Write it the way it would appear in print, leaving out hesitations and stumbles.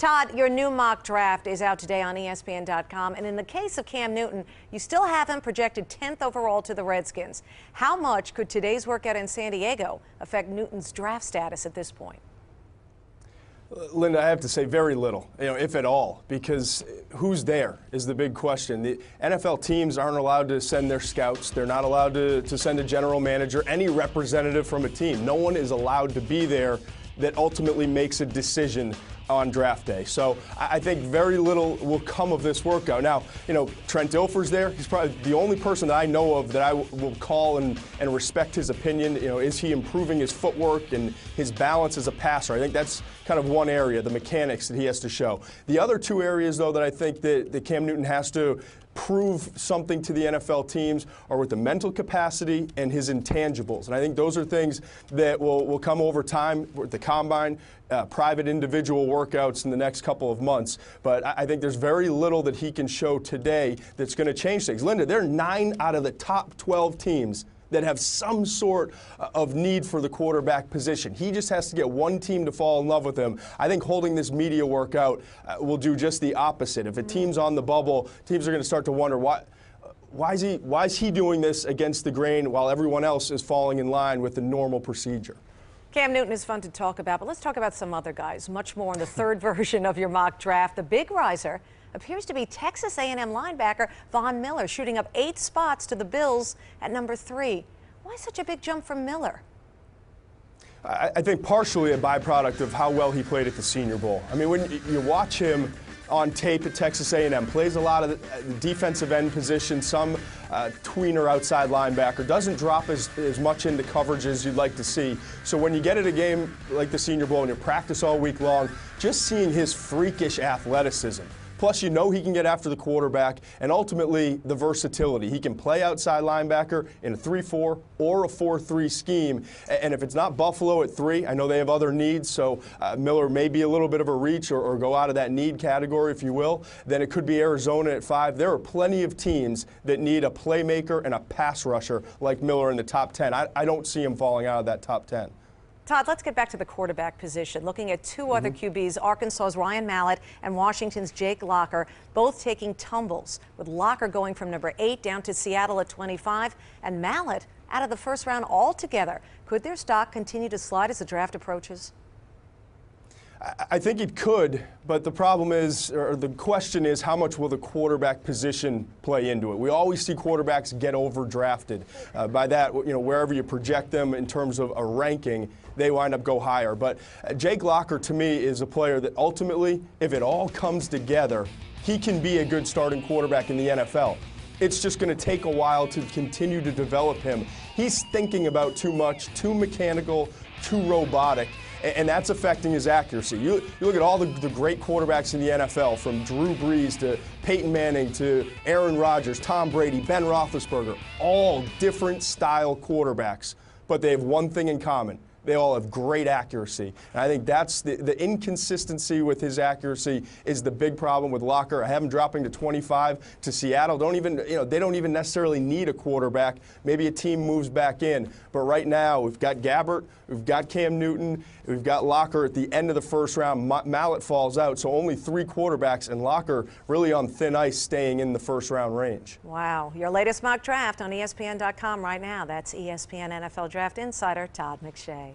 Todd, your new mock draft is out today on ESPN.com, and in the case of Cam Newton, you still have him projected 10th overall to the Redskins. How much could today's workout in San Diego affect Newton's draft status at this point? Linda, I have to say very little, if at all, because who's there is the big question. The NFL teams aren't allowed to send their scouts. They're not allowed to send a general manager, any representative from a team. No one is allowed to be there that ultimately makes a decision on draft day. So I think very little will come of this workout. Now, Trent Dilfer's there. He's probably the only person that I know of that I will call and respect his opinion. Is he improving his footwork and his balance as a passer? I think that's kind of one area, the mechanics that he has to show. The other two areas, though, that I think that Cam Newton has to prove something to the NFL teams are with the mental capacity and his intangibles. And I think those are things that will come over time with the combine, private individual workouts in the next couple of months. But I think there's very little that he can show today that's going to change things. Linda, there are 9 out of the top 12 teams that have some sort of need for the quarterback position. He just has to get one team to fall in love with him. I think holding this media workout will do just the opposite. If a team's on the bubble, teams are going to start to wonder why is he doing this against the grain while everyone else is falling in line with the normal procedure. Cam Newton is fun to talk about, but let's talk about some other guys. Much more in the third version of your mock draft. The big riser appears to be Texas A&M linebacker Von Miller, shooting up 8 spots to the Bills at number 3. Why such a big jump from Miller? I think partially a byproduct of how well he played at the Senior Bowl. I mean, when you watch him on tape at Texas A&M, plays a lot of the defensive end position, some tweener outside linebacker, doesn't drop as much into coverage as you'd like to see. So when you get at a game like the Senior Bowl and you practice all week long, just seeing his freakish athleticism, plus, he can get after the quarterback, and ultimately the versatility. He can play outside linebacker in a 3-4 or a 4-3 scheme. And if it's not Buffalo at 3, I know they have other needs, so Miller may be a little bit of a reach or go out of that need category, if you will. Then it could be Arizona at 5. There are plenty of teams that need a playmaker and a pass rusher like Miller in the top 10. I don't see him falling out of that top 10. Todd, let's get back to the quarterback position. Looking at 2 other QBs, Arkansas's Ryan Mallett and Washington's Jake Locker, both taking tumbles, with Locker going from number 8 down to Seattle at 25, and Mallett out of the first round altogether. Could their stock continue to slide as the draft approaches? I think it could, but the problem is, or the question is, how much will the quarterback position play into it? We always see quarterbacks get overdrafted. By that, wherever you project them in terms of a ranking, they wind up go higher. But Jake Locker, to me, is a player that ultimately, if it all comes together, he can be a good starting quarterback in the NFL. It's just going to take a while to continue to develop him. He's thinking about too much, too mechanical, too robotic, and that's affecting his accuracy. You look at all the great quarterbacks in the NFL, from Drew Brees to Peyton Manning to Aaron Rodgers, Tom Brady, Ben Roethlisberger, all different style quarterbacks, but they have one thing in common. They all have great accuracy. And I think that's the inconsistency with his accuracy is the big problem with Locker. I have him dropping to 25 to Seattle. They don't even necessarily need a quarterback. Maybe a team moves back in. But right now, we've got Gabbert, we've got Cam Newton, we've got Locker at the end of the first round. Mallett falls out, so only 3 quarterbacks, and Locker really on thin ice staying in the first round range. Wow. Your latest mock draft on ESPN.com right now. That's ESPN NFL Draft Insider Todd McShay.